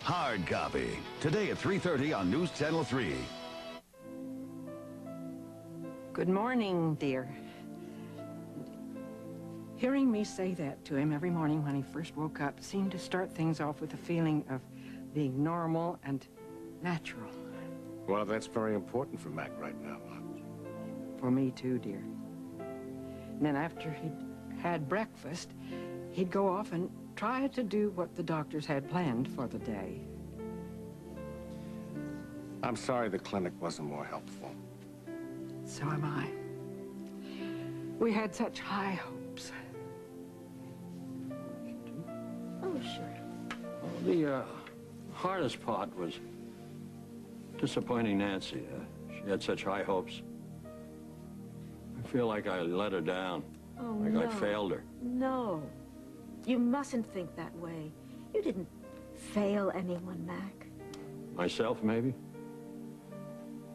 Hard Copy. Today at 3:30 on News Channel 3. Good morning, dear. Hearing me say that to him every morning when he first woke up seemed to start things off with a feeling of being normal and natural. Well, that's very important for Mac right now. For me too, dear. And then after he'd had breakfast, he'd go off and try to do what the doctors had planned for the day. I'm sorry the clinic wasn't more helpful. So am I. We had such high hopes. Oh, sure. Well, the hardest part was disappointing Nancy. She had such high hopes. I feel like I let her down. Oh, like no. I failed her. No. You mustn't think that way. You didn't fail anyone, Mac. Myself, maybe.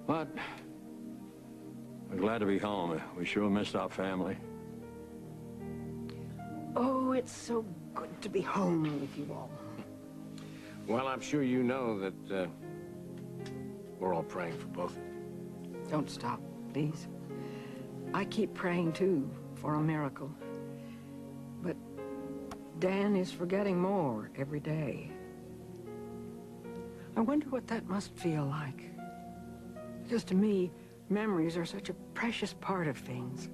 But I'm glad to be home. We sure missed our family. Oh, it's so good to be home with you all. Well, I'm sure you know that we're all praying for both of you. Don't stop, please. I keep praying, too, for a miracle. But Dan is forgetting more every day. I wonder what that must feel like. Because to me, memories are such a precious part of things.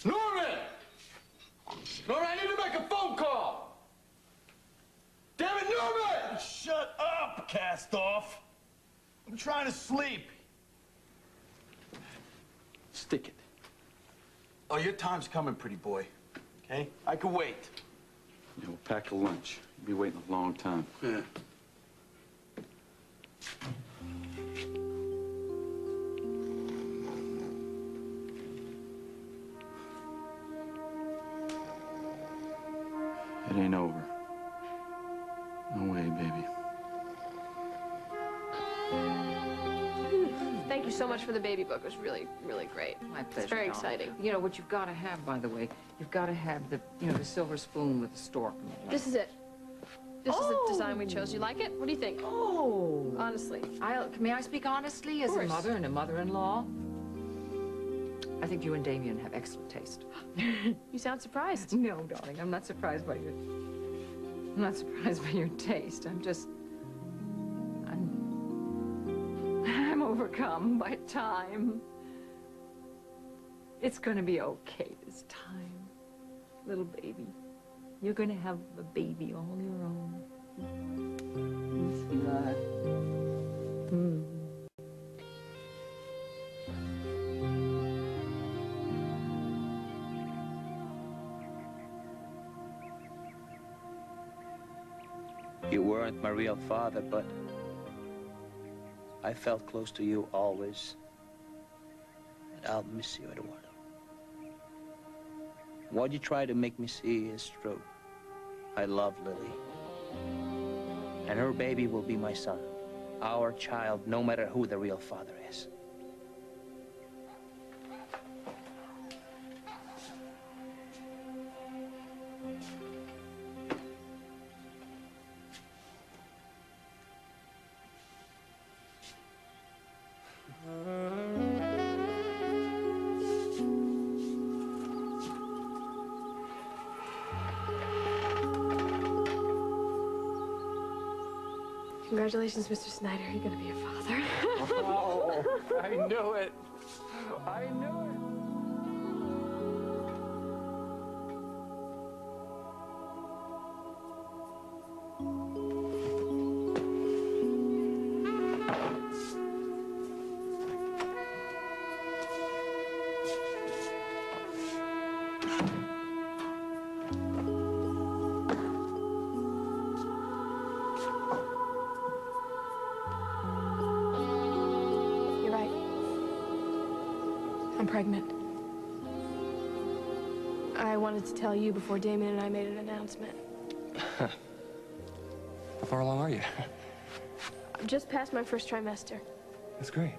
Norman! Norman, I need to make a phone call! Damn it, Norman! Shut up, cast-off. I'm trying to sleep. Stick it. Oh, your time's coming, pretty boy. Okay? I can wait. Yeah, we'll pack a lunch. You'll be waiting a long time. Yeah. It ain't over. No way, baby. Thank you so much for the baby book. It was really, really great. My pleasure. It's very Donna. exciting. You know, what you've got to have, by the way, you've got to have the, the silver spoon with the stork. This is it. This is the design we chose. You like it? What do you think? Oh. Honestly. May I speak honestly as a course. mother and a mother-in-law? I think you and Damien have excellent taste. You sound surprised. No, darling, I'm not surprised by your taste. I'm overcome by time. It's gonna be okay this time. Little baby. You're gonna have a baby all your own. Sweetheart. You weren't my real father, but I felt close to you always. And I'll miss you, Eduardo. What you try to make me see is true. I love Lily. And her baby will be my son. Our child, no matter who the real father is. Congratulations, Mr. Snyder. You're going to be a father. Oh, I knew it. I knew it. I'm pregnant. I wanted to tell you before Damien and I made an announcement. How far along are you? I'm just past my first trimester. That's great.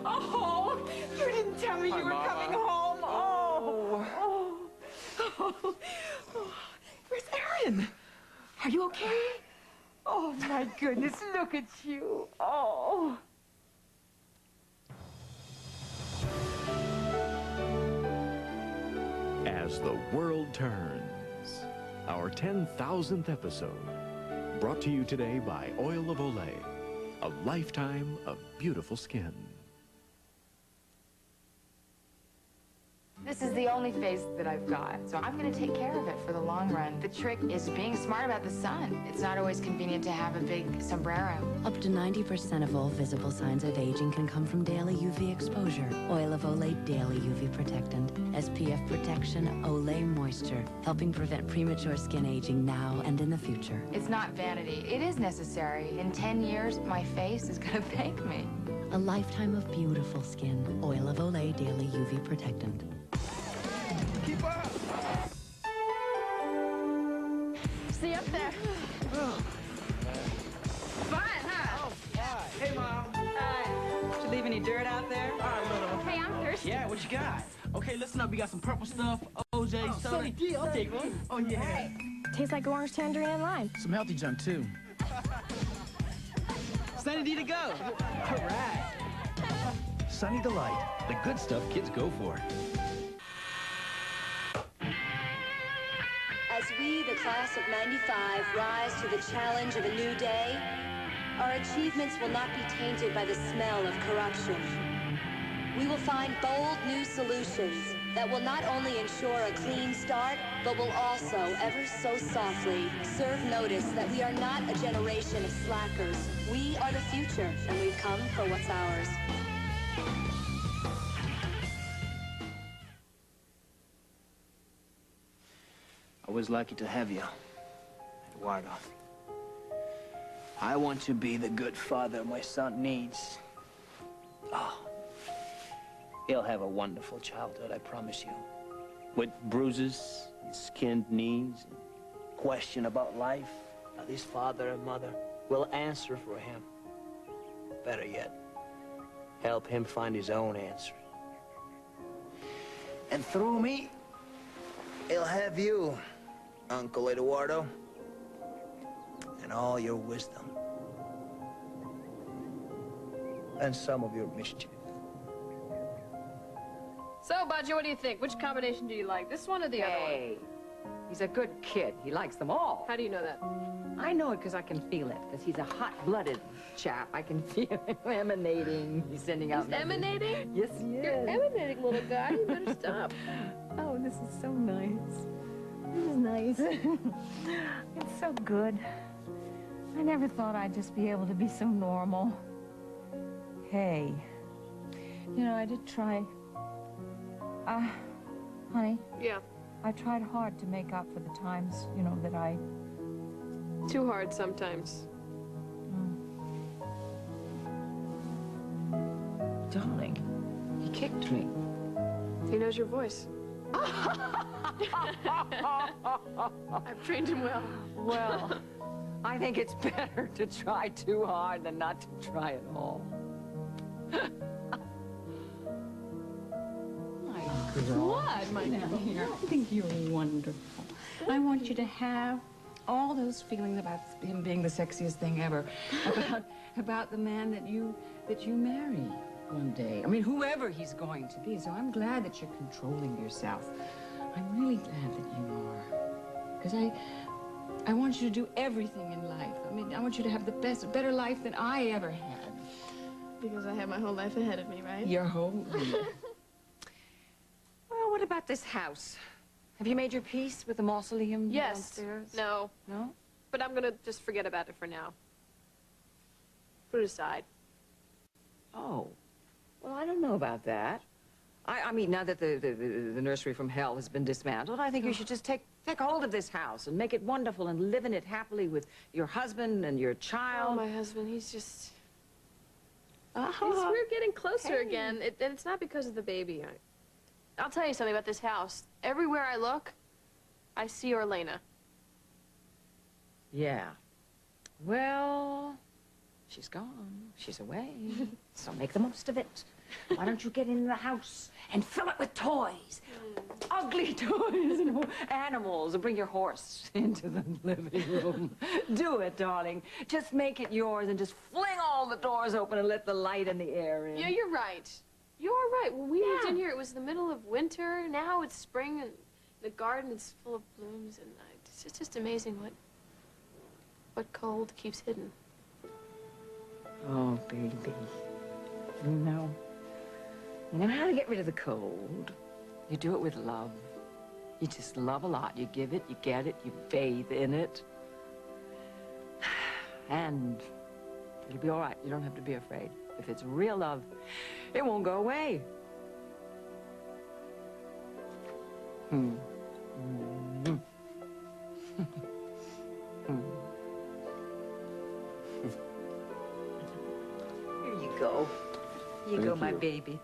Oh, you didn't tell me you were coming home. Oh. Where's Aaron? Are you okay? Oh, my goodness, look at you. Oh. As the World Turns, our 10,000th episode, brought to you today by Oil of Olay, a lifetime of beautiful skin. This is the only face that I've got, so I'm going to take care of it for the long run. The trick is being smart about the sun. It's not always convenient to have a big sombrero. Up to 90% of all visible signs of aging can come from daily UV exposure. Oil of Olay Daily UV Protectant. SPF protection, Olay moisture, helping prevent premature skin aging now and in the future. It's not vanity. It is necessary. In 10 years, my face is going to thank me. A lifetime of beautiful skin. Oil of Olay Daily UV Protectant. Keep up! See you up there. Fun, huh? Oh, hi. Hey, Mom. Hi. Did you leave any dirt out there? All right, little. Hey, I'm thirsty. Yeah, what you got? Okay, listen up. We got some purple stuff, OJ, soda. D, I'll take one. Oh, yeah. Tastes like orange, tangerine, and lime. Some healthy junk, too. Sunny D to go. All right. Sunny Delight, the good stuff kids go for. As we, the class of '95, rise to the challenge of a new day, our achievements will not be tainted by the smell of corruption. We will find bold new solutions that will not only ensure a clean start, but will also, ever so softly, serve notice that we are not a generation of slackers. We are the future, and we've come for what's ours. I was lucky to have you, Eduardo. I want to be the good father my son needs. Oh, he'll have a wonderful childhood, I promise you. With bruises, and skinned knees, and question about life that his father and mother will answer for him. Better yet, help him find his own answer. And through me, he'll have you, Uncle Eduardo, and all your wisdom, and some of your mischief. So, Baji, what do you think? Which combination do you like? This one or the other one? He's a good kid. He likes them all. How do you know that? I know it because I can feel it, because he's a hot-blooded chap. I can feel him emanating. He's sending out... He's emanating? Yes, he is. You're emanating, little guy. You better stop. Oh, this is so nice. This is nice. It's so good. I never thought I'd just be able to be so normal. Hey, you know, I did try... honey? Yeah. I tried hard to make up for the times, you know, that I... Too hard sometimes. Darling, he kicked me. He knows your voice. I've trained him well. Well, I think it's better to try too hard than not to try at all. What, my dear? I think you're wonderful. I want you to have all those feelings about him being the sexiest thing ever, about the man that you marry one day. I mean, whoever he's going to be. So I'm glad that you're controlling yourself. I'm really glad that you are, because I want you to do everything in life. I mean, I want you to have the best, better life than I ever had. Because I have my whole life ahead of me, right? Your whole life. Well, what about this house? Have you made your peace with the mausoleum downstairs? No. No? But I'm gonna just forget about it for now. Put it aside. Oh. Well, I don't know about that. I mean, now that the nursery from hell has been dismantled, I think you should just take hold of this house and make it wonderful and live in it happily with your husband and your child. Oh, my husband, he's just... We're getting closer again, and it's not because of the baby. I'll tell you something about this house. Everywhere I look, I see Orlena. Yeah. Well, she's gone. She's away. So make the most of it. Why don't you get in the house and fill it with toys? Ugly toys and animals. And bring your horse into the living room. Do it, darling. Just make it yours and just fling all the doors open and let the light and the air in. Yeah, you're right. You're right. When we moved in here, it was the middle of winter. Now it's spring and the garden is full of blooms. And it's just amazing what cold keeps hidden. Oh, baby. You know how to get rid of the cold. You do it with love. You just love a lot. You give it, you get it, you bathe in it. And it'll be all right. You don't have to be afraid. If it's real love, it won't go away. Hmm. Mm-hmm. Here you go. Here you go, my baby.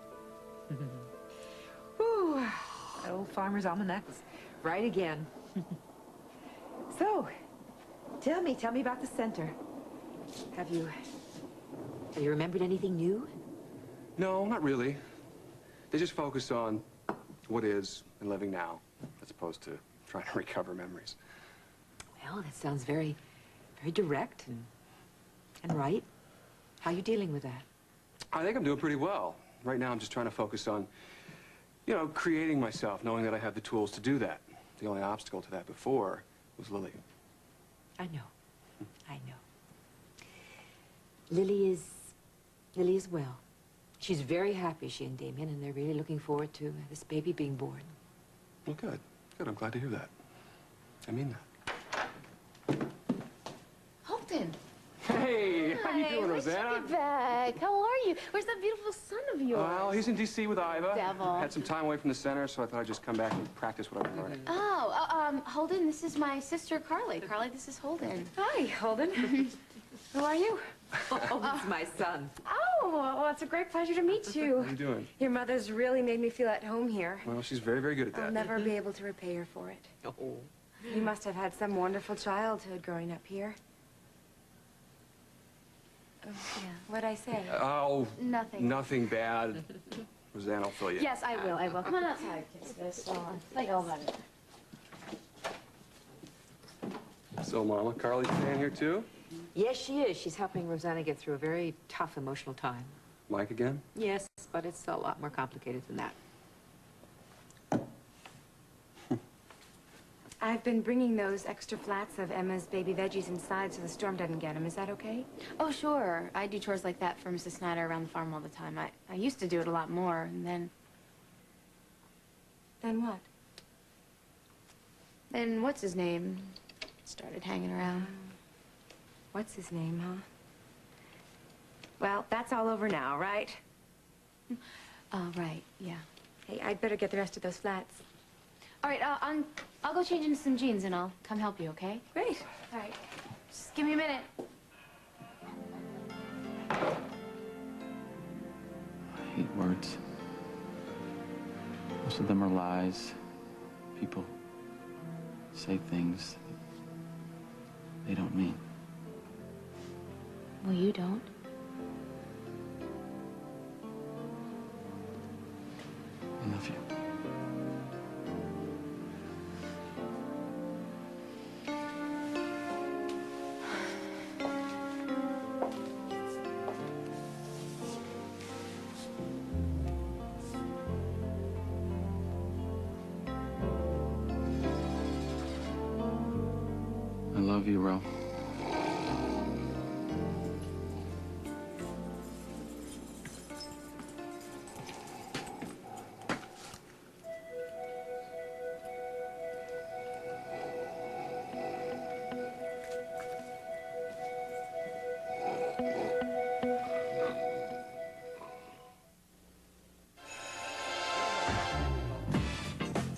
Ooh, that old farmer's almanac was right again. So, tell me about the center. Have you remembered anything new? No, not really. They just focus on what is and living now, as opposed to trying to recover memories. Well, that sounds very, very direct and right. How are you dealing with that? I think I'm doing pretty well. Right now, I'm just trying to focus on, creating myself, knowing that I have the tools to do that. The only obstacle to that before was Lily. I know. I know. Lily is well. She's very happy, she and Damien, and they're really looking forward to this baby being born. Well, good. Good. I'm glad to hear that. I mean that. Holden. Hey, how you doing, nice Rosanna? to be back. How are you? Where's that beautiful son of yours? Well, he's in D.C. with Iva. Devil. Had some time away from the center, so I thought I'd just come back and practice what I've been learning. Oh, Holden, this is my sister, Carly. Carly, this is Holden. Hi, Holden. Who are you? Oh, it's my son. Oh, well, it's a great pleasure to meet you. How you doing? Your mother's really made me feel at home here. Well, she's very, very good at that. I'll never be able to repay her for it. Oh. You must have had some wonderful childhood growing up here. Oh, yeah. What'd I say? Oh, Nothing. Nothing bad. Rosanna will fill you. Yes, I will. Come on outside, kiss this. Like all that. So, Mama, Carly's staying here too? Yes, she is. She's helping Rosanna get through a very tough emotional time. Mike again? Yes, but it's a lot more complicated than that. I've been bringing those extra flats of Emma's baby veggies inside so the storm doesn't get them. Is that okay? Oh, sure. I do chores like that for Mrs. Snyder around the farm all the time. I used to do it a lot more, and then... Then what? Then what's his name started hanging around. What's his name, huh? Well, that's all over now, right? Oh, right, yeah. Hey, I'd better get the rest of those flats. All right, I'll go change into some jeans and I'll come help you, okay? Great. All right. Just give me a minute. I hate words. Most of them are lies. People say things they don't mean. Well, you don't. I love you. I love you, Ro.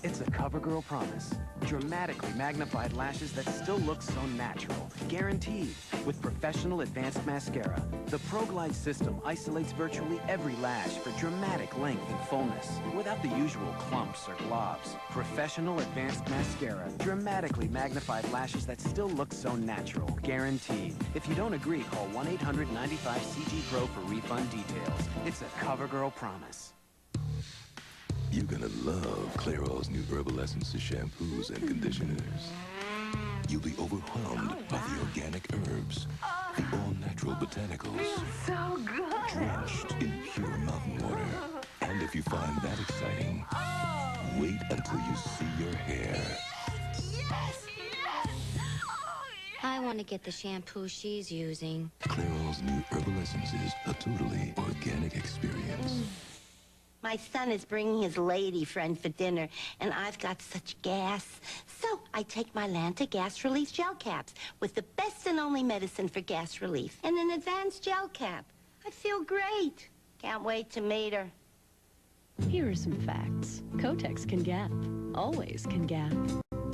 It's a CoverGirl promise. dramatically magnified lashes that still look so natural. Guaranteed. With Professional Advanced Mascara, the ProGlide system isolates virtually every lash for dramatic length and fullness, without the usual clumps or globs. Professional Advanced Mascara, dramatically magnified lashes that still look so natural. Guaranteed. If you don't agree, call 1-800-95-CG-PRO for refund details. It's a CoverGirl promise. You're gonna love Clairol's new herbal essences, shampoos, and conditioners. You'll be overwhelmed by the organic herbs, the all-natural botanicals, So good. drenched in pure mountain water. And if you find that exciting, wait until you see your hair. Yes, yes. I want to get the shampoo she's using. Clairol's new herbal essences, a totally organic experience. My son is bringing his lady friend for dinner, and I've got such gas. So I take my Lanta gas relief gel caps with the best and only medicine for gas relief and an advanced gel cap. I feel great. Can't wait to meet her. Here are some facts. Kotex can gap. Always can gap.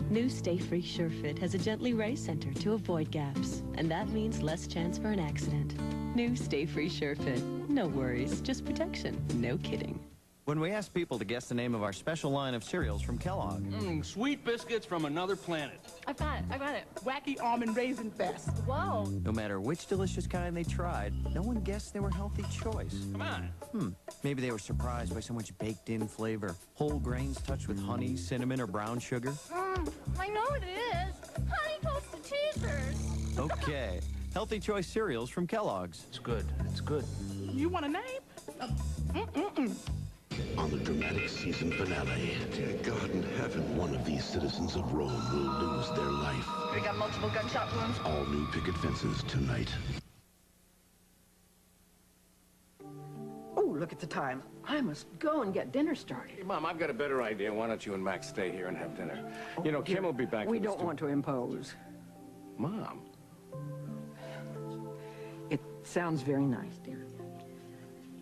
New Stay Free SureFit has a gently raised center to avoid gaps, and that means less chance for an accident. New Stay Free SureFit. No worries, just protection. No kidding. When we ask people to guess the name of our special line of cereals from Kellogg. Sweet biscuits from another planet. I've got it. Wacky Almond Raisin Fest. Whoa. No matter which delicious kind they tried, no one guessed they were healthy choice. Come on. Maybe they were surprised by so much baked-in flavor. Whole grains touched with honey, cinnamon, or brown sugar. I know it is. Honey toasted cheesers. Okay. Healthy choice cereals from Kellogg's. It's good. It's good. You want a name? On the dramatic season finale, dear God in heaven, one of these citizens of Rome will lose their life. We got multiple gunshot wounds. All new picket fences tonight. Oh, look at the time. I must go and get dinner started. Hey, Mom, I've got a better idea. Why don't you and Max stay here and have dinner? You know, Kim will be back. We don't want to impose. Mom. It sounds very nice, dear.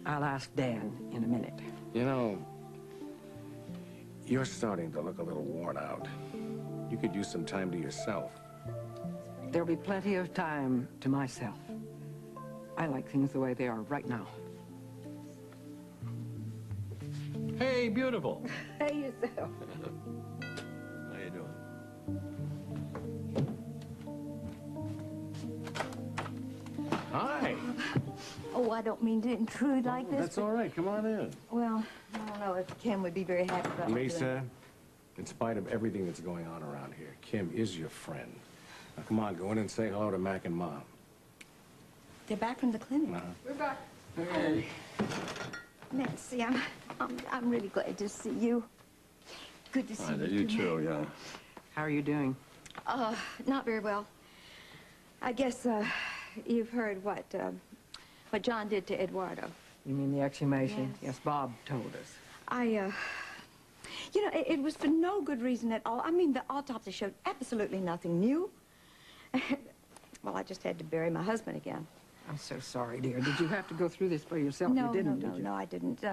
I'll ask Dan in a minute. You know, you're starting to look a little worn out. You could use some time to yourself. There'll be plenty of time to myself. I like things the way they are right now. Hey, beautiful. Hey, yourself. How you doing? Hi. Oh, I don't mean to intrude like this. That's all right. Come on in. Well, I don't know if Kim would be very happy about Lisa, in spite of everything that's going on around here, Kim is your friend. Now, come on, go in and say hello to Mac and Mom. They're back from the clinic. We're back. Hey. Nancy, I'm really glad to see you. Good to see You too, yeah. How are you doing? Not very well. I guess you've heard what John did to Eduardo. You mean the exhumation? Yes, Bob told us. You know, it was for no good reason at all. I mean, the autopsy showed absolutely nothing new. Well, I just had to bury my husband again. I'm so sorry, dear. Did you have to go through this by yourself? No, you didn't, did you? no, I didn't.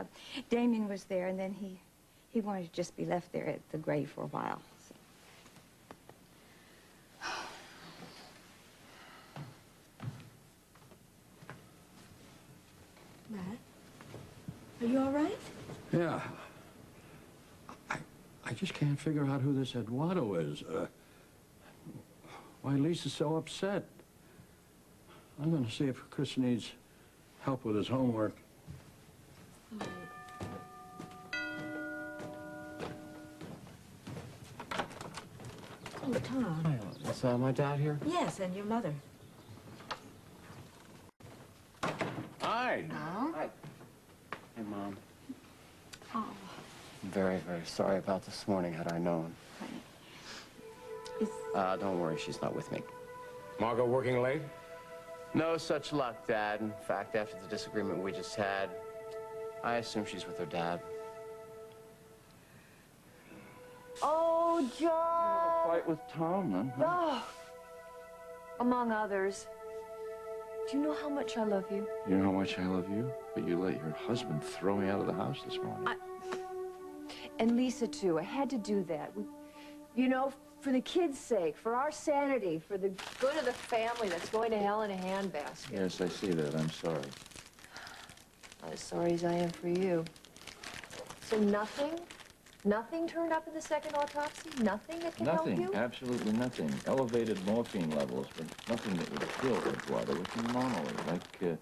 Damien was there, and then he wanted to just be left there at the grave for a while. So. Matt, are you all right? Yeah. I just can't figure out who this Eduardo is. Why Lisa's so upset. I'm going to see if Chris needs help with his homework. Oh, Tom. Is my dad here? Yes, and your mother. Hi. No? Hi. Hey, Mom. Oh. I'm very, very sorry about this morning, had I known. Don't worry, she's not with me. Margot working late? No such luck, Dad. In fact, after the disagreement we just had, I assume she's with her dad. Oh, John! Fight with Tom, huh? Oh. Among others. Do you know how much I love you? You know how much I love you? But you let your husband throw me out of the house this morning. And Lisa, too. I had to do that. You know, for the kids' sake, for our sanity, for the good of the family that's going to hell in a handbasket. Yes, I see that. I'm sorry. Not as sorry as I am for you. So nothing? Nothing turned up in the second autopsy? Nothing that can help you? Nothing. Absolutely nothing. Elevated morphine levels, but nothing that would kill Atwt. It was normally, like,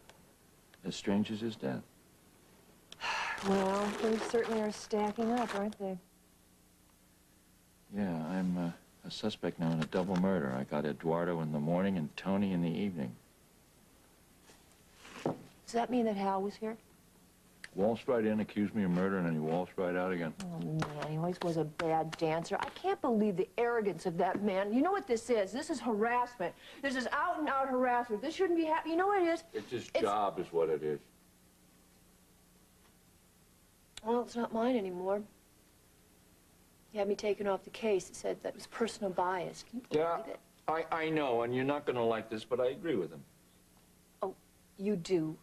as strange as his death. Well, things certainly are stacking up, aren't they? Yeah, I'm a suspect now in a double murder. I got Eduardo in the morning and Tony in the evening. Does that mean that Hal was here? Waltzed right in, accused me of murder, and then he waltzed right out again. Oh, man, he always was a bad dancer. I can't believe the arrogance of that man. You know what this is? This is harassment. This is out-and-out harassment. This shouldn't be happening. You know what it is? It's his job is what it is. Well, it's not mine anymore. He had me taken off the case. It said that was personal bias. Can you believe it? I know, and you're not going to like this, but I agree with him. Oh, you do?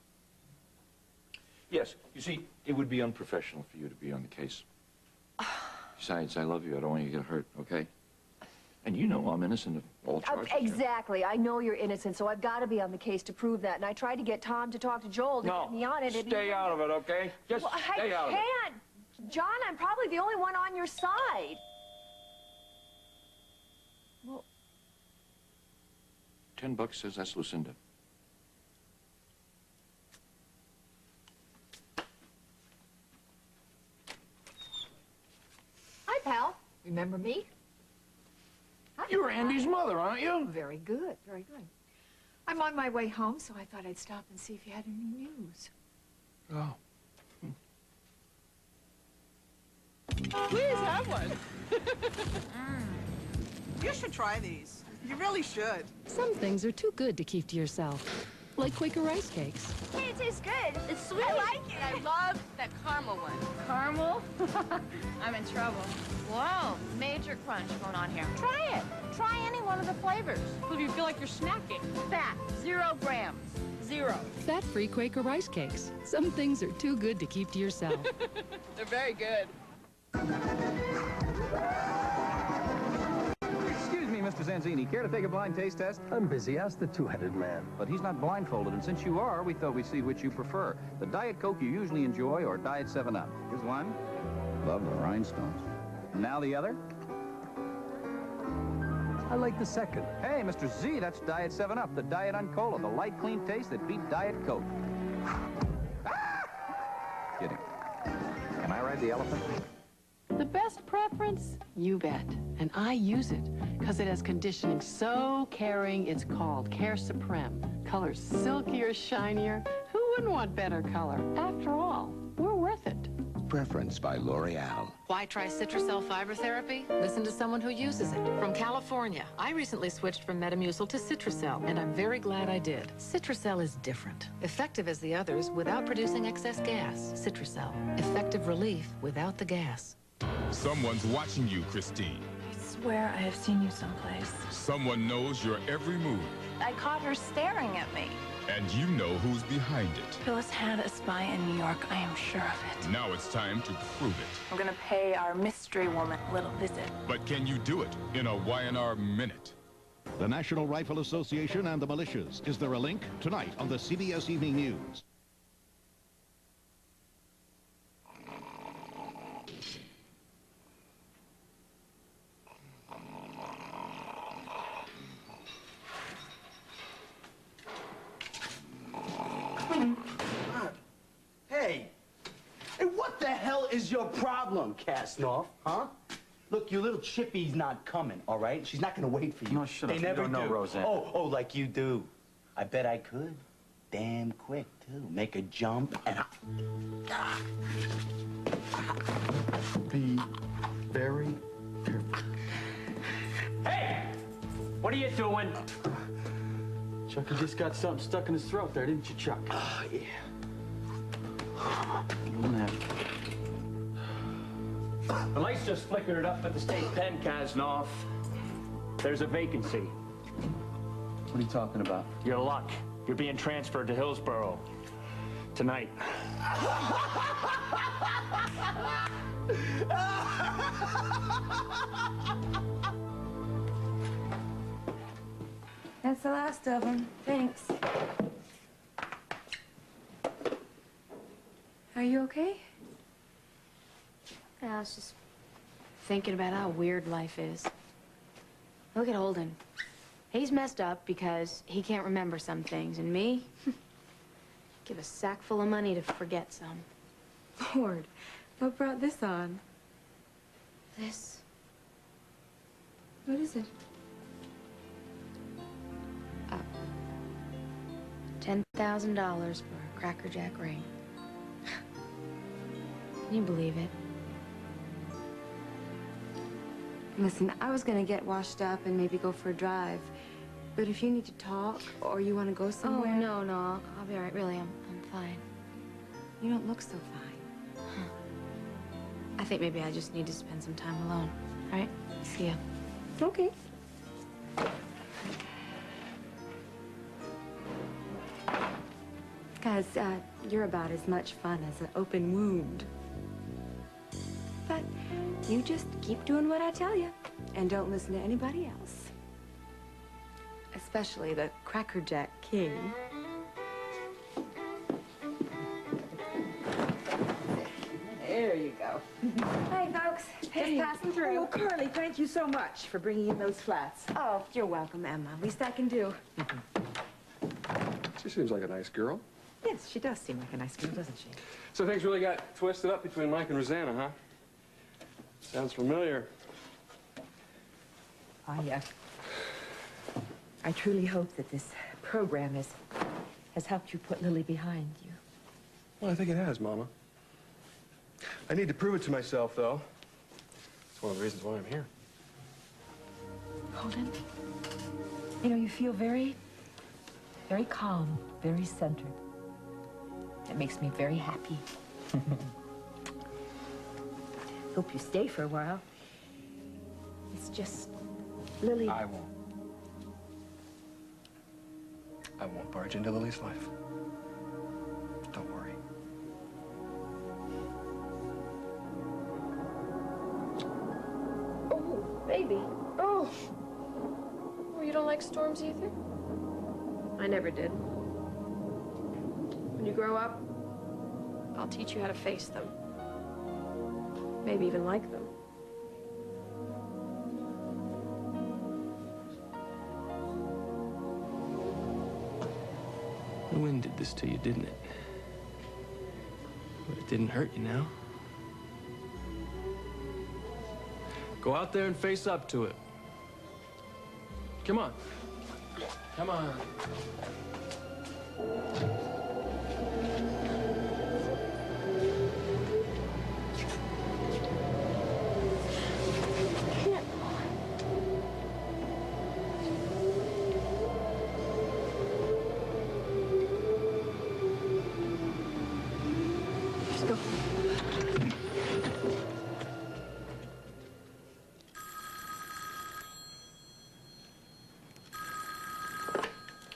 Yes. You see, it would be unprofessional for you to be on the case. Besides, I love you. I don't want you to get hurt, okay? And you know I'm innocent of all charges. Exactly. I know you're innocent, so I've got to be on the case to prove that. And I tried to get Tom to talk to Joel to get me on it. Stay out of it, okay? Just stay out of it. I can't. John, I'm probably the only one on your side. Well, $10 says that's Lucinda. hi, pal. Remember me? Hi. You're Andy's mother, aren't you? Very good, very good. I'm on my way home, so I thought I'd stop and see if you had any news. Oh. Please have one. You should try these. You really should. Some things are too good to keep to yourself, like Quaker rice cakes. Hey, it tastes good. It's sweet. I like it. I love that caramel one. Caramel? I'm in trouble. Whoa, major crunch going on here. Try it. Try any one of the flavors. If you feel like you're snacking. Fat, 0 grams. 0. Fat-free Quaker rice cakes. Some things are too good to keep to yourself. They're very good. Excuse me, Mr. Zanzini. Care to take a blind taste test? I'm busy. Ask the two-headed man. But he's not blindfolded, and since you are, we thought we'd see which you prefer. The Diet Coke you usually enjoy or Diet 7-Up. Here's one. Love the rhinestones. And now the other. I like the second. Hey, Mr. Z, that's Diet 7-Up, the Diet on Cola, the light, clean taste that beat Diet Coke. Ah! Kidding. Can I ride the elephant? The best preference? You bet. And I use it because it has conditioning so caring it's called Care Supreme. Colors silkier, shinier. Who wouldn't want better color? After all, we're worth it. Preference by L'Oreal. Why try Citracel fiber therapy? Listen to someone who uses it. From California, I recently switched from Metamucil to Citracel, and I'm very glad I did. Citracel is different. Effective as the others without producing excess gas. Citracel. Effective relief without the gas. Someone's watching you, Christine. I swear I have seen you someplace. Someone knows your every move. I caught her staring at me. And you know who's behind it. Phyllis had a spy in New York. I am sure of it. Now it's time to prove it. I'm gonna pay our mystery woman a little visit. But can you do it in a Y&R minute? The National Rifle Association and the militias. Is there a link? Tonight on the CBS Evening News. Hey, what the hell is your problem, Kasnoff, huh? Look, your little Chippy's not coming, all right? She's not gonna wait for you. No, shut up. They You never don't know do. Roseanne. Oh, like you do. I bet I could. Damn quick, too. Make a jump and Be very careful. Hey! What are you doing? Chucky just got something stuck in his throat there, didn't you, Chuck? Oh, yeah. The lights just flickered it up at the state pen, Kasnoff. There's a vacancy. What are you talking about? Your luck. You're being transferred to Hillsborough. Tonight. the last of them. Thanks. Are you okay? Yeah, I was just thinking about how weird life is. Look at Holden. He's messed up because he can't remember some things, and me? Give a sack full of money to forget some. Lord, what brought this on? This? What is it? $10,000 for a Cracker Jack ring. Can you believe it? Listen, I was gonna get washed up and maybe go for a drive. But if you need to talk or you want to go somewhere... Oh, no, I'll be all right. Really, I'm fine. You don't look so fine. Huh. I think maybe I just need to spend some time alone. All right? See ya. Okay. Because you're about as much fun as an open wound. But you just keep doing what I tell you, and don't listen to anybody else. Especially the Cracker Jack King. There you go. Hey, folks. Hey. Just passing through. Oh, Carly, thank you so much for bringing in those flats. Oh, you're welcome, Emma. Least I can do. She seems like a nice girl. Yes, she does seem like a nice girl, doesn't she? So things really got twisted up between Mike and Rosanna, huh? Sounds familiar. I truly hope that this program has helped you put Lily behind you. Well, I think it has, Mama. I need to prove it to myself, though. It's one of the reasons why I'm here. Holden, you know, you feel very, very calm, very centered. That makes me very happy. Hope you stay for a while. It's just, Lily... I won't. I won't barge into Lily's life. Don't worry. Oh, baby. Oh. Oh, you don't like storms either? I never did. When you grow up, I'll teach you how to face them. Maybe even like them. The wind did this to you, didn't it? But it didn't hurt you now. Go out there and face up to it. Come on. Come on.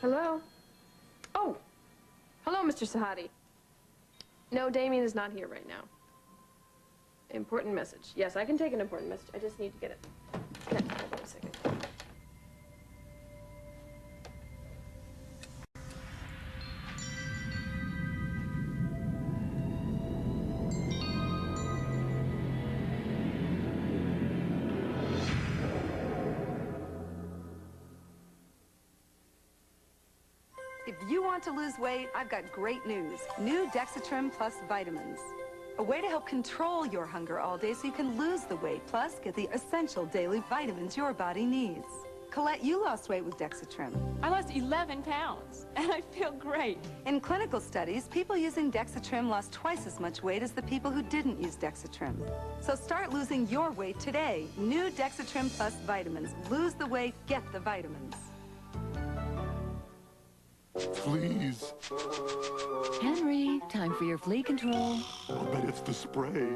Hello? Oh! Hello, Mr. Sahadi. No, Damien is not here right now. Important message. Yes, I can take an important message. I just need to get it. Okay, hold on a second. If you want to lose weight, I've got great news. New dexatrim plus vitamins. A way to help control your hunger all day so you can lose the weight, plus get the essential daily vitamins your body needs. Colette, you lost weight with dexatrim. I lost 11 pounds, and I feel great. In clinical studies, people using dexatrim lost twice as much weight as the people who didn't use dexatrim. So start losing your weight today. New dexatrim plus vitamins. Lose the weight, get the vitamins. Please. Henry, time for your flea control. I bet it's the spray.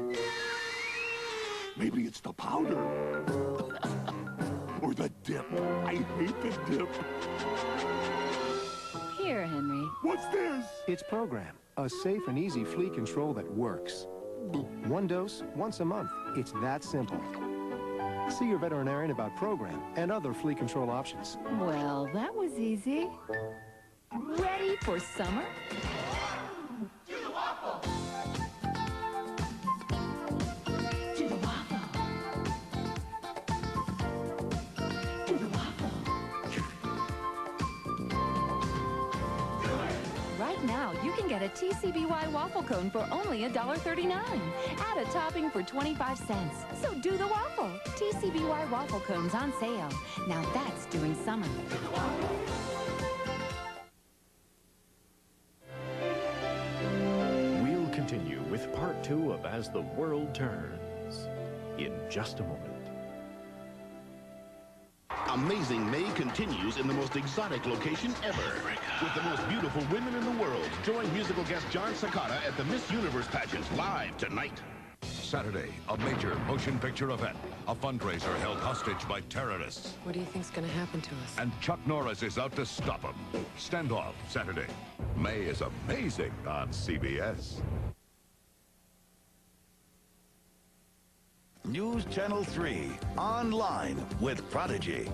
Maybe it's the powder. Or the dip. I hate the dip. Here, Henry. What's this? It's Program, a safe and easy flea control that works. One dose, once a month. It's that simple. See your veterinarian about program and other flea control options. Well, that was easy. Ready for summer? Do the waffle. Do the waffle. Do the waffle. Right now, you can get a TCBY waffle cone for only $1.39. Add a topping for 25 cents. So do the waffle. TCBY waffle cones on sale. Now that's doing summer. We'll continue with part 2 of As the World Turns in just a moment. Amazing May continues in the most exotic location ever. With the most beautiful women in the world. Join musical guest John Sakata at the Miss Universe pageant live tonight. Saturday, a major motion picture event. A fundraiser held hostage by terrorists. What do you think's gonna happen to us? And Chuck Norris is out to stop them. Standoff, Saturday. May is amazing on CBS. News Channel 3, online with Prodigy.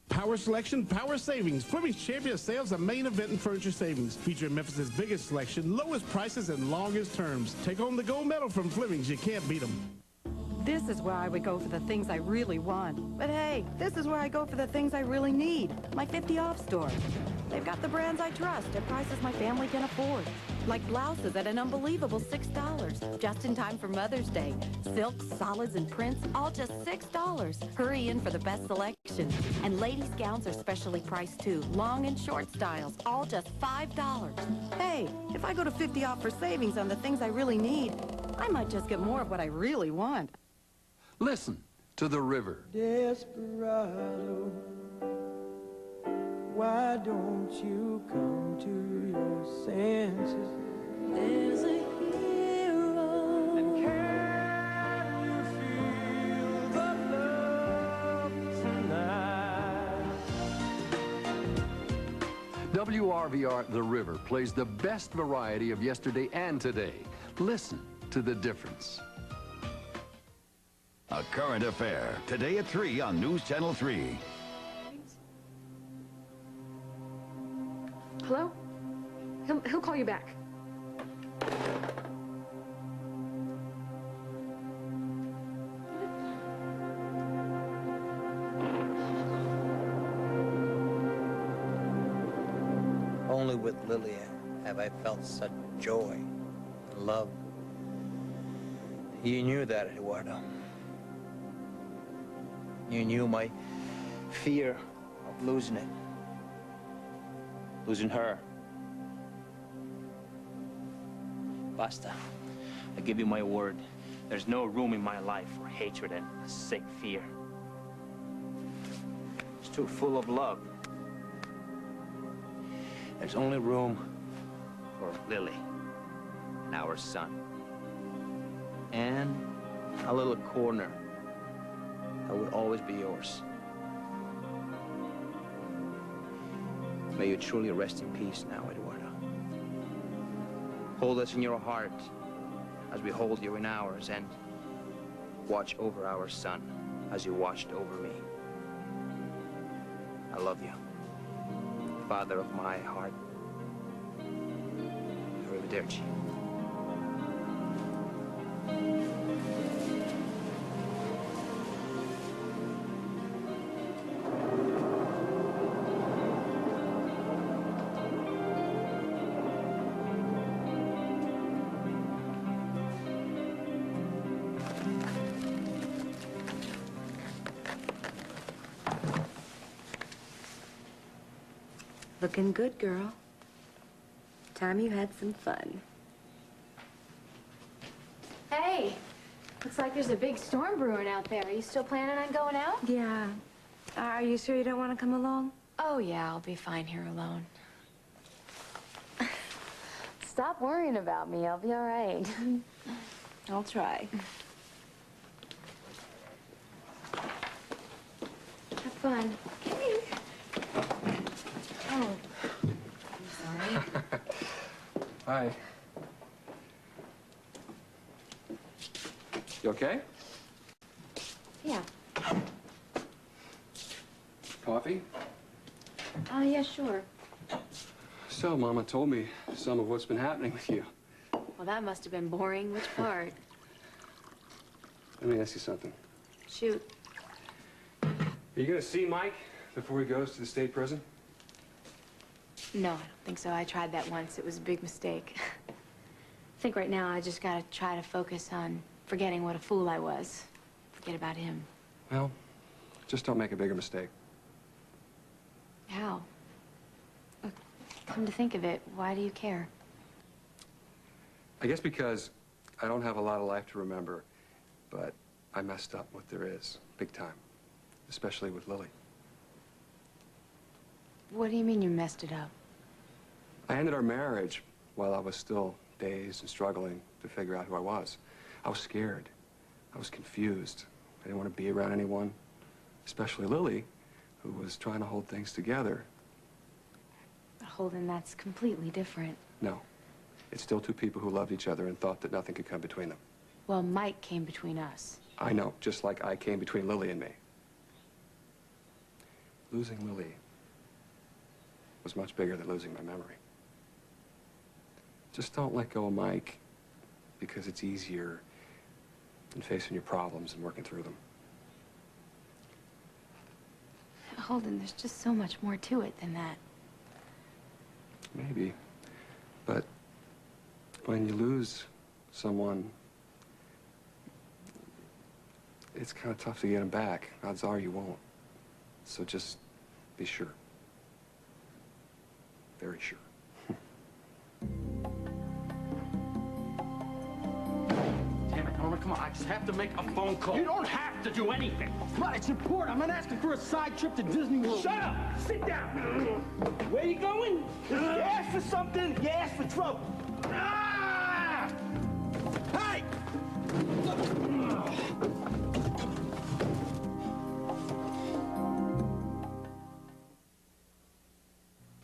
Power selection, power savings. Fleming's champion sales, the main event in furniture savings. Featuring Memphis's biggest selection, lowest prices, and longest terms. Take home the gold medal from Fleming's. You can't beat them. This is where I would go for the things I really want. But hey, this is where I go for the things I really need. My 50 off store. They've got the brands I trust at prices my family can afford. Like blouses at an unbelievable $6. Just in time for Mother's Day. Silks, solids, and prints, all just $6. Hurry in for the best selection. And ladies' gowns are specially priced too. Long and short styles, all just $5. Hey, if I go to 50 off for savings on the things I really need, I might just get more of what I really want. Listen to the river. Desperado, why don't you come to your senses? There's a hero. And can you feel the love tonight? WRVR The River plays the best variety of yesterday and today. Listen to the difference. A Current Affair, today at 3 on News Channel 3. Hello? He'll call you back. Only with Lily have I felt such joy and love. You knew that, Eduardo. You knew my fear of losing it. Losing her. Basta. I give you my word. There's no room in my life for hatred and sick fear. It's too full of love. There's only room for Lily and our son. And a little corner that would always be yours. May you truly rest in peace now, Eduardo. Hold us in your heart as we hold you in ours, and watch over our son as you watched over me. I love you, Father of my heart. Arrivederci. Looking good, girl. Time you had some fun. Hey, looks like there's a big storm brewing out there. Are you still planning on going out? Yeah. Are you sure you don't want to come along? Oh, yeah, I'll be fine here alone. Stop worrying about me. I'll be all right. I'll try. Have fun. Oh, I'm sorry. Hi. You okay? Yeah. Coffee? Oh, yeah, sure. So, Mama told me some of what's been happening with you. Well, that must have been boring. Which part? Let me ask you something. Shoot. Are you gonna see Mike before he goes to the state prison? No, I don't think so. I tried that once. It was a big mistake. I think right now I just gotta try to focus on forgetting what a fool I was. Forget about him. Well, just don't make a bigger mistake. How? Look, come to think of it, why do you care? I guess because I don't have a lot of life to remember, but I messed up what there is, big time, especially with Lily. What do you mean you messed it up? I ended our marriage while I was still dazed and struggling to figure out who I was. I was scared. I was confused. I didn't want to be around anyone, especially Lily, who was trying to hold things together. Holden, that's completely different. No. It's still two people who loved each other and thought that nothing could come between them. Well, Mike came between us. I know, just like I came between Lily and me. Losing Lily was much bigger than losing my memory. Just don't let go of Mike, because it's easier than facing your problems and working through them. Holden, there's just so much more to it than that. Maybe, but when you lose someone, it's kind of tough to get them back. Odds are you won't. So just be sure. Very sure. Damn it, Norman, come on. I just have to make a phone call. You don't have to do anything. But it's important. I'm not asking for a side trip to Disney World. Shut up! Sit down! Where you going? You asked for something, you asked for trouble. Ah! Hey!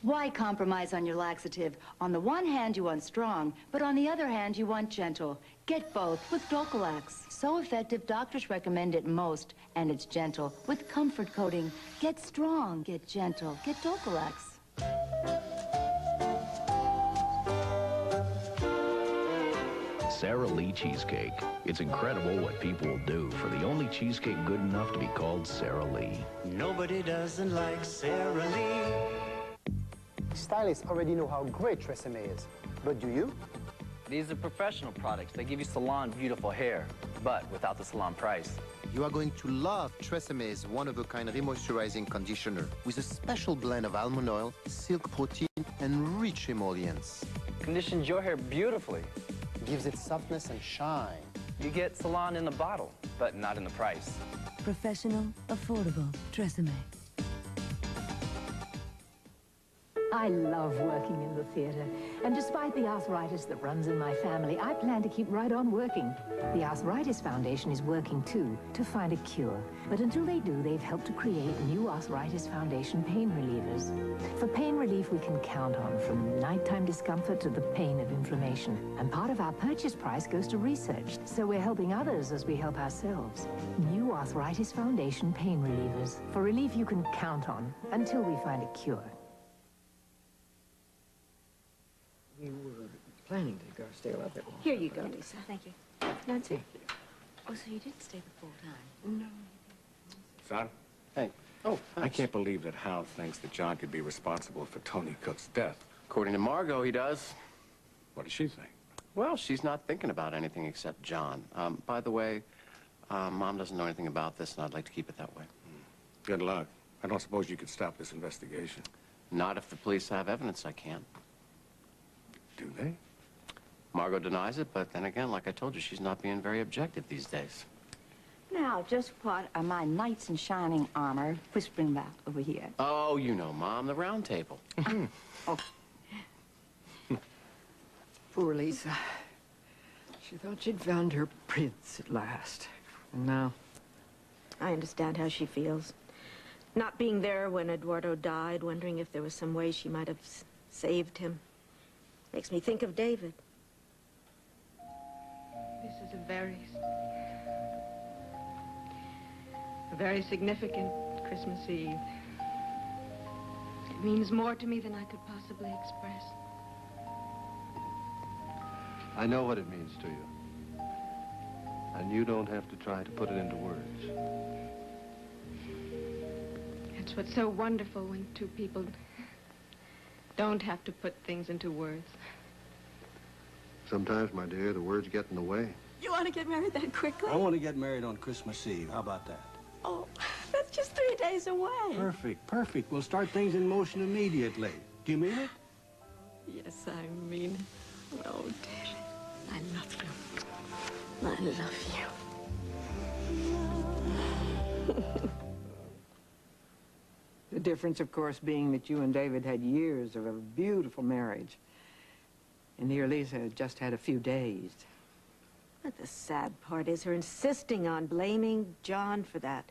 Why compromise on your laxative? On the one hand, you want strong, but on the other hand, you want gentle. Get both with Docolax. So effective, doctors recommend it most, and it's gentle. With comfort coating, get strong, get gentle, get Docolax. Sara Lee Cheesecake. It's incredible what people will do for the only cheesecake good enough to be called Sara Lee. Nobody doesn't like Sara Lee. Stylists already know how great Tresemme is, but do you? These are professional products. They give you salon beautiful hair, but without the salon price. You are going to love Tresemme's one-of-a-kind remoisturizing conditioner with a special blend of almond oil, silk protein, and rich emollients. Conditions your hair beautifully. Gives it softness and shine. You get salon in the bottle, but not in the price. Professional, affordable, Tresemme. I love working in the theater, and despite the arthritis that runs in my family, I plan to keep right on working. The Arthritis Foundation is working too, to find a cure. But until they do, they've helped to create new Arthritis Foundation pain relievers. For pain relief we can count on, from nighttime discomfort to the pain of inflammation. And part of our purchase price goes to research, so we're helping others as we help ourselves. New Arthritis Foundation pain relievers, for relief you can count on, until we find a cure. We were planning to go stay a little bit longer. Here you go, Lisa. Thank you. Nancy. Oh, so you did stay the full time? No. Son? Hey. Oh, I can't believe that Hal thinks that John could be responsible for Tony Cook's death. According to Margot, he does. What does she think? Well, she's not thinking about anything except John. By the way, Mom doesn't know anything about this, and I'd like to keep it that way. Good luck. I don't suppose you could stop this investigation. Not if the police have evidence, I can't. Do they? Margot denies it, but then again, like I told you, she's not being very objective these days. Now, just what are my knights in shining armor whispering about over here? Oh, you know, Mom, the round table. Oh. Poor Lisa. She thought she'd found her prince at last. And now... I understand how she feels. Not being there when Eduardo died, wondering if there was some way she might have saved him. Makes me think of David. This is a very significant Christmas Eve. It means more to me than I could possibly express. I know what it means to you. And you don't have to try to put it into words. That's what's so wonderful when two people don't have to put things into words. Sometimes, my dear, the words get in the way. You want to get married that quickly? I want to get married on Christmas Eve. How about that? Oh, that's just 3 days away. Perfect, perfect. We'll start things in motion immediately. Do you mean it? Yes, I mean it. Oh, David, I love you. I love you. The difference, of course, being that you and David had years of a beautiful marriage. And dear Lisa had just had a few days. But the sad part is her insisting on blaming John for that.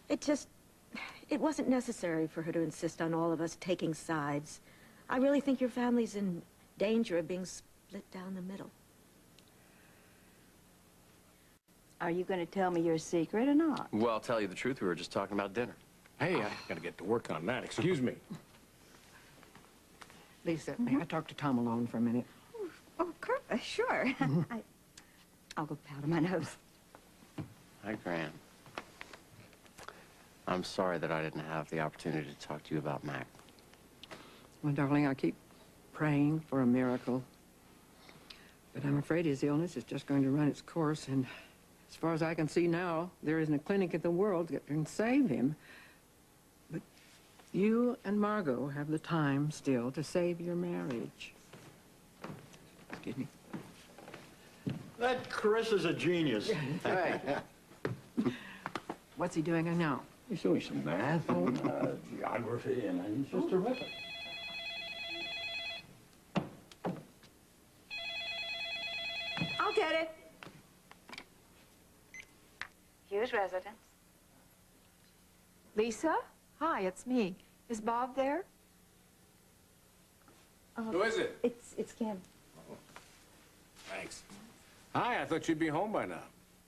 It wasn't necessary for her to insist on all of us taking sides. I really think your family's in danger of being split down the middle. Are you going to tell me your secret or not? Well, I'll tell you the truth. We were just talking about dinner. Hey, I gotta get to work on that. Excuse me. Lisa, may I talk to Tom alone for a minute? Oh, sure. I'll go powder my nose. Hi, Gran. I'm sorry that I didn't have the opportunity to talk to you about Mac. Well, darling, I keep praying for a miracle. But I'm afraid his illness is just going to run its course, and as far as I can see now, there isn't a clinic in the world that can save him. But you and Margot have the time still to save your marriage. Excuse me. That Chris is a genius. Hey. What's he doing now? He's doing some math and geography, and he's just terrific. I'll get it. Hughes residence. Lisa? Hi, it's me. Is Bob there? Who is it? It's Kim. Oh. Thanks. Hi, I thought you'd be home by now.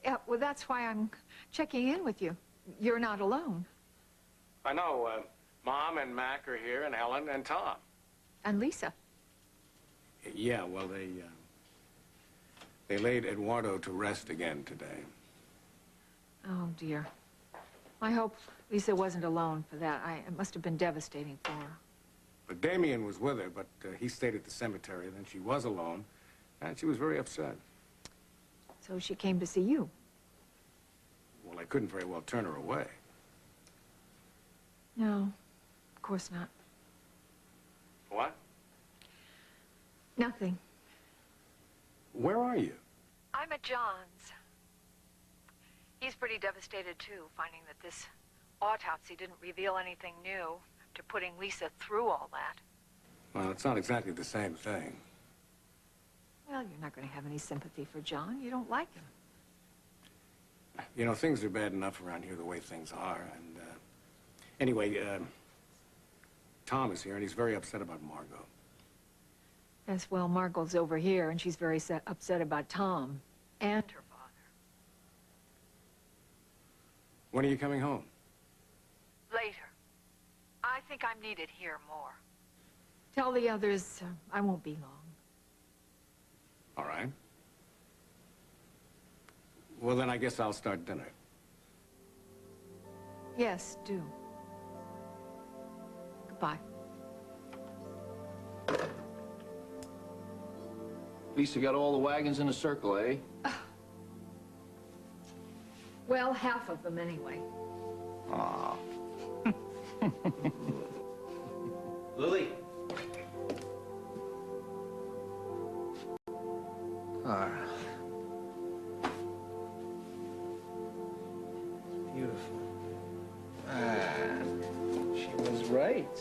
Yeah, well, that's why I'm checking in with you. You're not alone. I know. Mom and Mac are here, and Helen and Tom. And Lisa. Yeah, well, they laid Eduardo to rest again today. Oh, dear. I hope Lisa wasn't alone for that. It must have been devastating for her. But Damien was with her, but he stayed at the cemetery. Then she was alone, and she was very upset. So she came to see you. Well, I couldn't very well turn her away. No, of course not. What? Nothing. Where are you? I'm at John's. He's pretty devastated, too, finding that this autopsy didn't reveal anything new after putting Lisa through all that. Well, it's not exactly the same thing. Well, you're not going to have any sympathy for John. You don't like him. You know, things are bad enough around here the way things are, and, anyway, Tom is here, and he's very upset about Margot. Yes, well, Margot's over here, and she's very upset about Tom and her father. When are you coming home? Later. I think I'm needed here more. Tell the others I won't be long. All right. Well, then I guess I'll start dinner. Yes, do. Goodbye. Lisa got all the wagons in a circle, eh? Well, half of them anyway. Aw. Lily. Clara. Beautiful. She was right.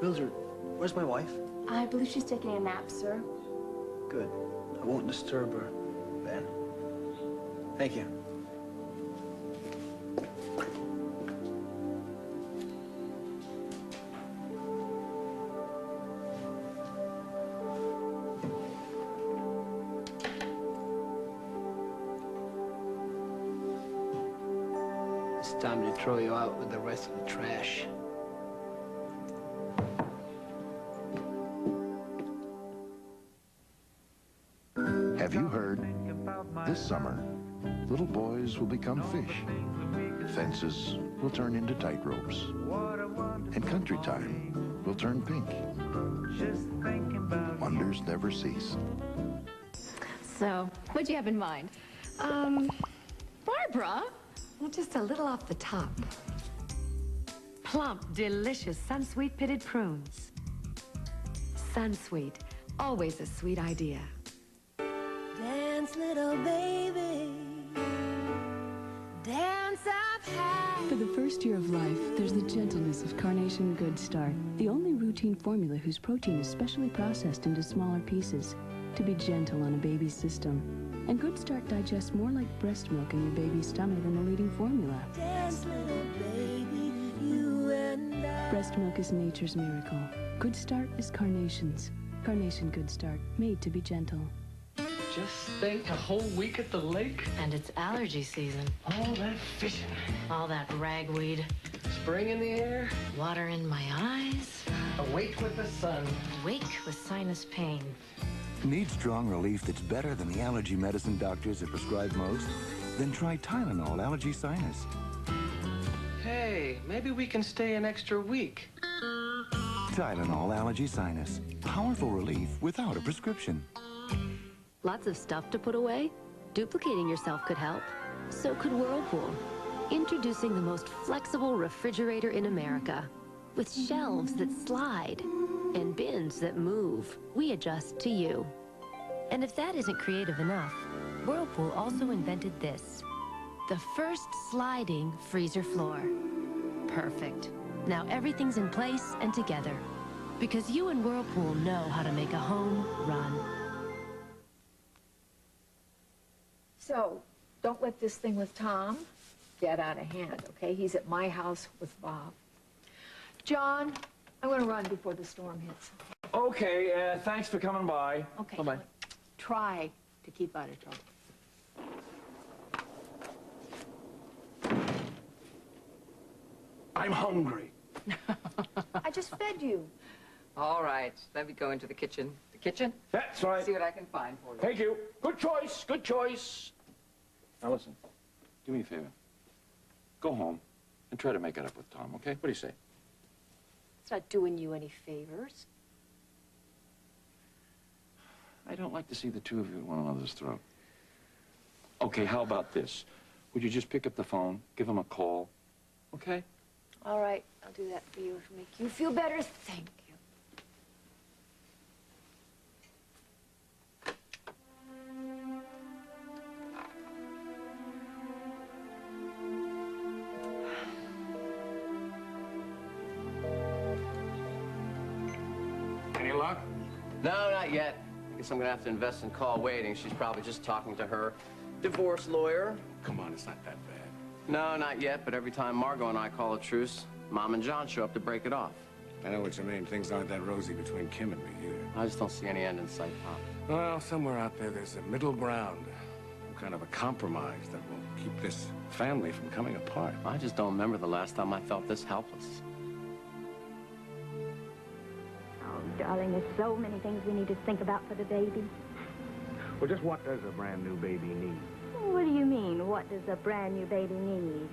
Bilger, where's my wife? I believe she's taking a nap, sir. Good. I won't disturb her, Ben. Thank you. It's time to throw you out with the rest of the trash. Have you heard? This summer, little boys will become fish. Fences will turn into tightropes. And country time will turn pink. Wonders never cease. So, what'd you have in mind? Barbara? Well, just a little off the top. Plump, delicious Sunsweet pitted prunes. Sunsweet, always a sweet idea. Dance, little baby. Dance up high. For the first year of life, there's the gentleness of Carnation Good Start, the only routine formula whose protein is specially processed into smaller pieces to be gentle on a baby's system. And Good Start digests more like breast milk in your baby's tummy than the leading formula. Dance, little baby, you and I. Breast milk is nature's miracle. Good Start is Carnation's. Carnation Good Start, made to be gentle. Just think, a whole week at the lake. And it's allergy season. All that fishing. All that ragweed. Spring in the air. Water in my eyes. Awake with the sun. Awake with sinus pain. Need strong relief that's better than the allergy medicine doctors have prescribed most? Then try TYLENOL Allergy Sinus. Hey, maybe we can stay an extra week. TYLENOL Allergy Sinus. Powerful relief without a prescription. Lots of stuff to put away? Duplicating yourself could help. So could Whirlpool. Introducing the most flexible refrigerator in America. With shelves that slide and bins that move, we adjust to you. And if that isn't creative enough, Whirlpool also invented this. The first sliding freezer floor. Perfect. Now everything's in place and together. Because you and Whirlpool know how to make a home run. So, don't let this thing with Tom get out of hand, okay? He's at my house with Bob. John, I'm going to run before the storm hits. Okay, thanks for coming by. Okay. Bye-bye. Try to keep out of trouble. I'm hungry. I just fed you. All right, let me go into the kitchen. The kitchen? That's right. See what I can find for you. Thank you. Good choice, good choice. Now listen, do me a favor. Go home and try to make it up with Tom, okay? What do you say? It's not doing you any favors. I don't like to see the two of you at one another's throat. Okay, how about this? Would you just pick up the phone, give him a call, okay? All right, I'll do that for you. It'll make you feel better. Thank you. Any luck? No, not yet. I guess I'm gonna have to invest in call waiting. She's probably just talking to her divorce lawyer. Come on, it's not that bad. No, not yet, but every time Margot and I call a truce, Mom and John show up to break it off. I know what you mean. Things aren't that rosy between Kim and me either. I just don't see any end in sight, Pop. Well, somewhere out there, there's a middle ground. Some kind of a compromise that will keep this family from coming apart. I just don't remember the last time I felt this helpless. Oh, darling, there's so many things we need to think about for the baby. Well, just what does a brand new baby need? What do you mean, what does a brand new baby need?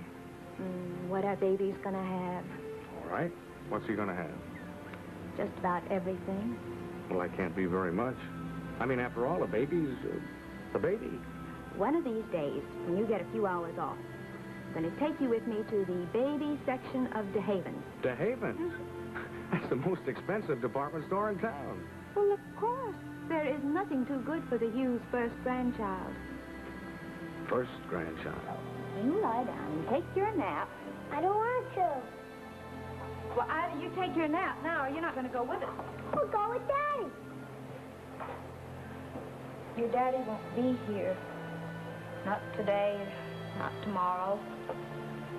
What our baby's gonna have. All right. What's he gonna have? Just about everything. Well, that can't be very much. I mean, after all, a baby's a baby. One of these days, when you get a few hours off, I'm gonna take you with me to the baby section of DeHaven's. DeHaven's? That's the most expensive department store in town. Well, of course. There is nothing too good for the Hughes' first grandchild. First grandchild. You lie down and take your nap. I don't want to. Well, either you take your nap now or you're not going to go with us. We'll go with Daddy. Your daddy won't be here. Not today, not tomorrow.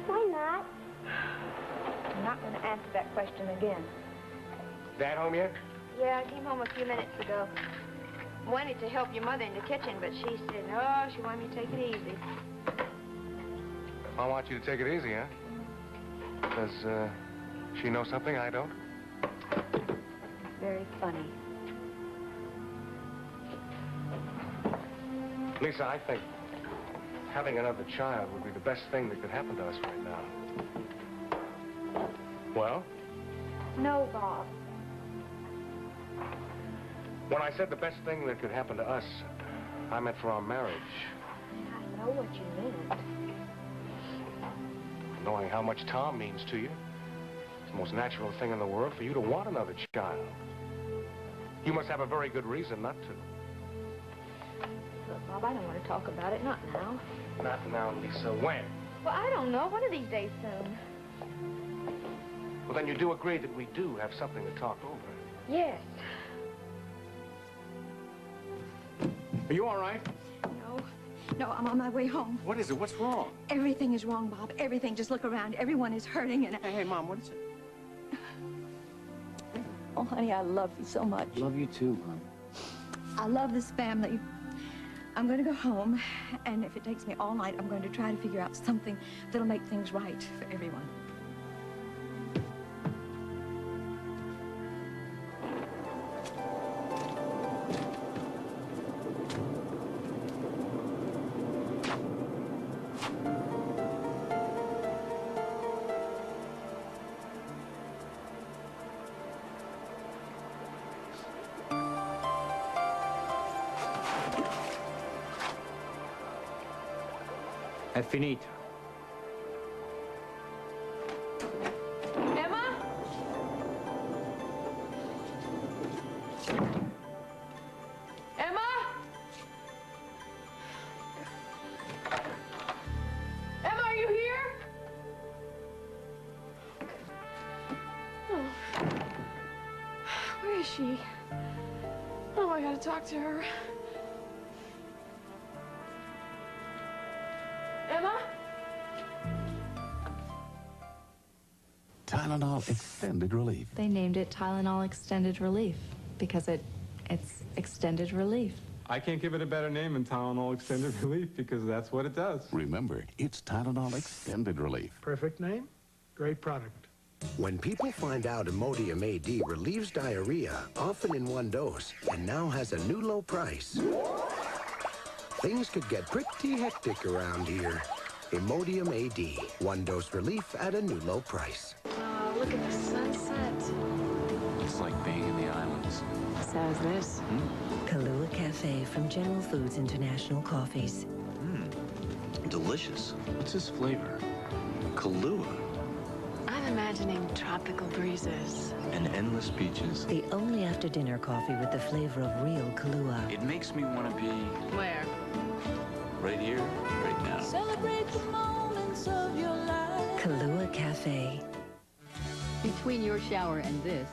Why not? I'm not going to answer that question again. Dad home yet? Yeah, I came home a few minutes ago. Wanted to help your mother in the kitchen, but she said, no, she wanted me to take it easy. I want you to take it easy, huh? Does she know something I don't? Very funny. Lisa, I think having another child would be the best thing that could happen to us right now. Well, No, Bob. when I said the best thing that could happen to us, I meant for our marriage. I know what you meant. Knowing how much Tom means to you, it's the most natural thing in the world for you to want another child. You must have a very good reason not to. Look, Bob, I don't want to talk about it. Not now. Not now, Lisa. When? Well, I don't know. One of these days soon. Well, then you do agree that we do have something to talk over. Yes. Are you all right? No, I'm on my way home. What is it? What's wrong? Everything is wrong, Bob. Everything. Just look around. Everyone is hurting and... Hey, Mom, what is it? Oh, honey, I love you so much. Love you too, Mom. I love this family. I'm going to go home, and if it takes me all night, I'm going to try to figure out something that'll make things right for everyone. È finita. Emma? Emma? Emma, are you here? Oh. Where is she? Oh, I gotta talk to her. Emma? Tylenol Extended Relief. They named it Tylenol Extended Relief because it's extended relief. I can't give it a better name than Tylenol Extended Relief because that's what it does. Remember, it's Tylenol Extended Relief. Perfect name, great product. When people find out Imodium AD relieves diarrhea, often in one dose, and now has a new low price, things could get pretty hectic around here. Imodium AD, one dose relief at a new low price. Oh, look at the sunset. It's like being in the islands. So is this. Kahlua Cafe from General Foods International Coffees. Delicious. What's this flavor? Kahlua. I'm imagining tropical breezes. And endless beaches. The only after-dinner coffee with the flavor of real Kahlua. It makes me want to be Where? right here, right now. Celebrate the moments of your life. Kahlua Cafe. Between your shower and this,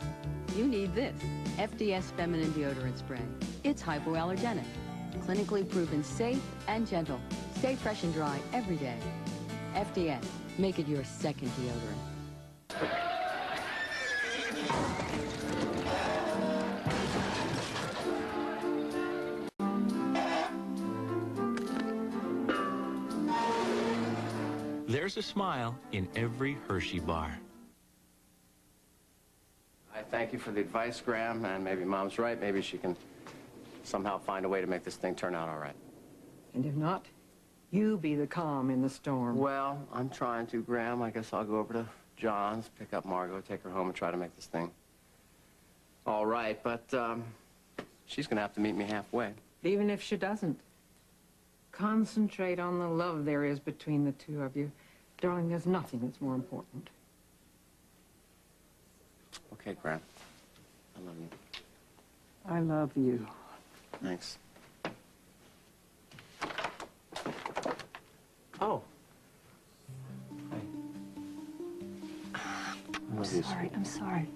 you need this. FDS Feminine Deodorant Spray. It's hypoallergenic. Clinically proven safe and gentle. Stay fresh and dry every day. FDS. Make it your second deodorant. There's a smile in every Hershey bar. I thank you for the advice, Graham, and maybe Mom's right. Maybe she can somehow find a way to make this thing turn out all right. And if not, you be the calm in the storm. Well, I'm trying to, Graham. I guess I'll go over to John's, pick up Margot, take her home, and try to make this thing all right. But she's going to have to meet me halfway. Even if she doesn't. Concentrate on the love there is between the two of you. Darling, there's nothing that's more important. Okay, Graham. I love you. I love you. Thanks. Oh. I'm sorry, I'm sorry.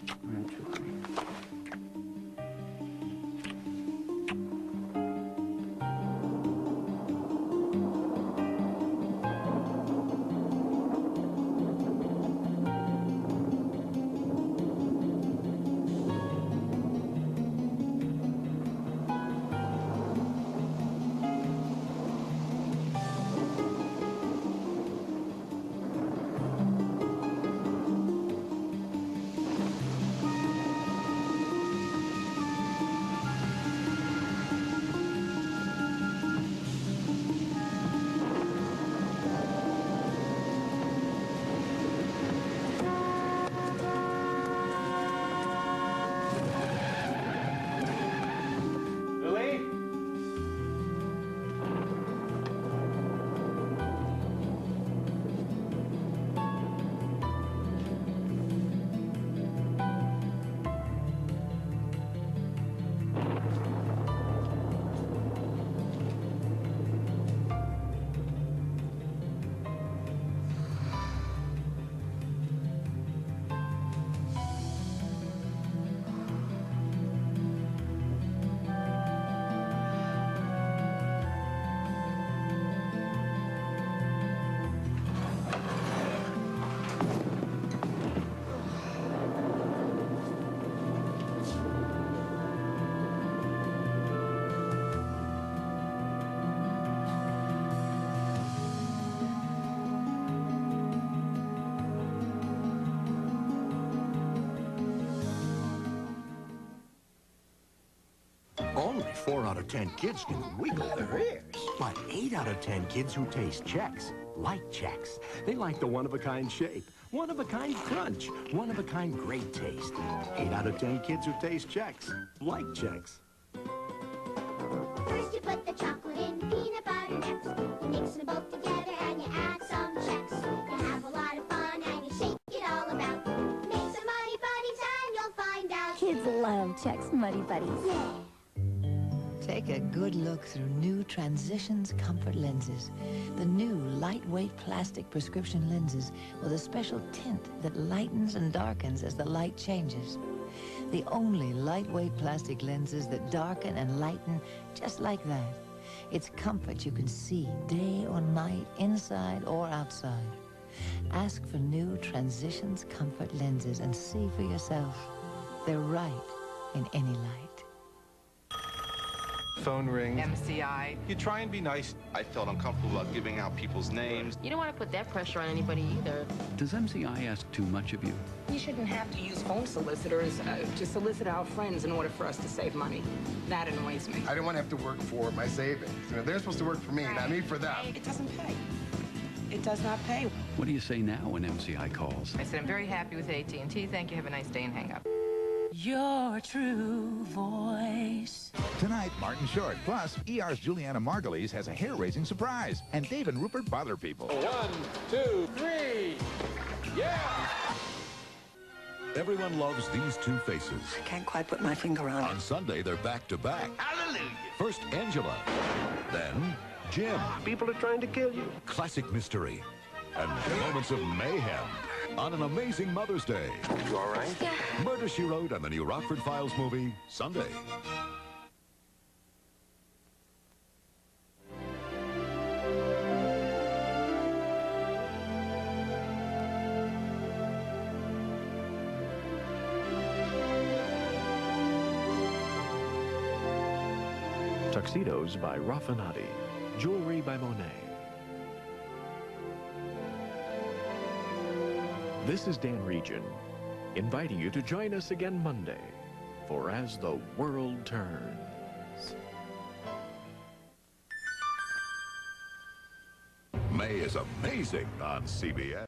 4 out of 10 kids can wiggle their ears. But 8 out of 10 kids who taste Chex like Chex. They like the one-of-a-kind shape, one-of-a-kind crunch, one-of-a-kind great taste. 8 out of 10 kids who taste Chex like Chex. First you put the chocolate in peanut butter next. You mix them both together and you add some Chex. You have a lot of fun and you shake it all about. Make some Muddy Buddies and you'll find out. Kids love Chex Muddy Buddies. Yeah. Take a good look through new Transitions Comfort lenses. The new lightweight plastic prescription lenses with a special tint that lightens and darkens as the light changes. The only lightweight plastic lenses that darken and lighten just like that. It's comfort you can see day or night, inside or outside. Ask for new Transitions Comfort lenses and see for yourself. They're right in any light. Phone rings. MCI. You try and be nice. I felt uncomfortable about giving out people's names. You don't want to put that pressure on anybody either. Does MCI ask too much of you? You shouldn't have to use phone solicitors to solicit our friends in order for us to save money. That annoys me. I don't want to have to work for my savings. You know, they're supposed to work for me, not me for them. It doesn't pay. It does not pay. What do you say now when MCI calls? I said, I'm very happy with AT&T. Thank you. Have a nice day and hang up. Your true voice. Tonight, Martin Short. Plus, ER's Juliana Margulies has a hair-raising surprise. And Dave and Rupert bother people. 1, 2, 3. Yeah! Everyone loves these two faces. I can't quite put my finger on it. On Sunday, they're back-to-back. Hallelujah! First, Angela. Then, Jim. People are trying to kill you. Classic mystery. And moments of mayhem. On an amazing Mother's Day. You all right? Yeah. Murder, She Wrote and the new Rockford Files movie, Sunday. Tuxedos by Raffinati. Jewelry by Monet. This is Dan Regin, inviting you to join us again Monday for As the World Turns. May is amazing on CBS.